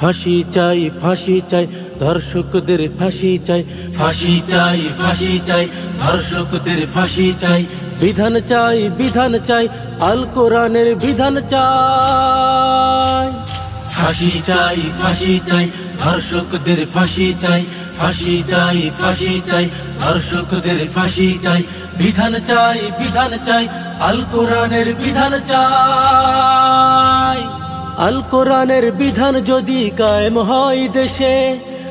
ফাঁসি চাই, ফাঁসি চাই, ধর্ষকদের ফাঁসি চাই। ফাঁসি চাই, ফাঁসি চাই, ধর্ষকদের ফাঁসি চাই। বিধান চাই, বিধান চাই, আল কোরআনের বিধান চাই। ফাঁসি চাই, ফাঁসি চাই, ধর্ষকদের ফাঁসি চাই। ফাঁসি চাই, ফাঁসি চাই, ধর্ষকদের ফাঁসি চাই। বিধান চাই, বিধান চাই, আল কোরআনের বিধান চাই। আল কোরআনের বিধান যদি কায়েম হয় দেশে,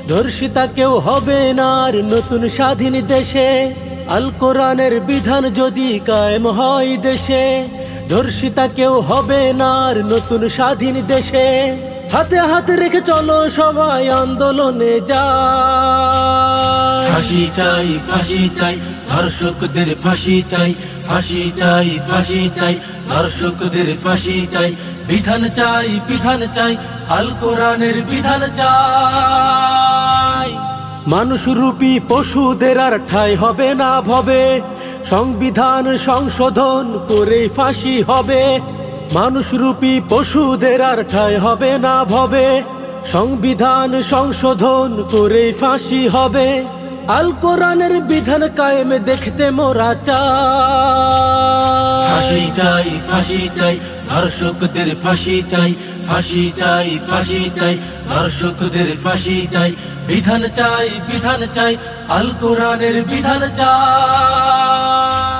ধর্ষিতা কেউ হবে না আর নতুন স্বাধীন দেশে। আল কোরআনের বিধান যদি কায়েম হয় দেশে, ধর্ষিতা কেউ হবে না আর নতুন স্বাধীন দেশে। হাতে হাতে রেখে চলো সবাই আন্দোলনে যায়। ফাঁসি চাই, ফাঁসি চাই, ধর্ষকদের ফাঁসি চাই। ফাঁসি চাই, ফাঁসি চাই, ধর্ষকদের ফাঁসি চাই। বিধান চাই, বিধান চাই, আল কোরআনের বিধান চাই। মানুষরূপী পশুদের আর ঠাঁই হবে না ভবে, সংবিধান সংশোধন করে ফাঁসি হবে। মানুষরূপী পশুদের আর ঠাঁই হবে না ভবে, সংবিধান সংশোধন করে ফাঁসি হবে। আল কোরআনের বিধান কায়েমে দেখতে মোরা চাই। ফাঁসি চাই, ফাঁসি চাই, ধর্ষকদের ফাঁসি চাই। ফাঁসি চাই, ফাঁসি চাই, ধর্ষকদের ফাঁসি চাই। বিধান চাই, বিধান চাই, আল কোরআনের বিধান চাই।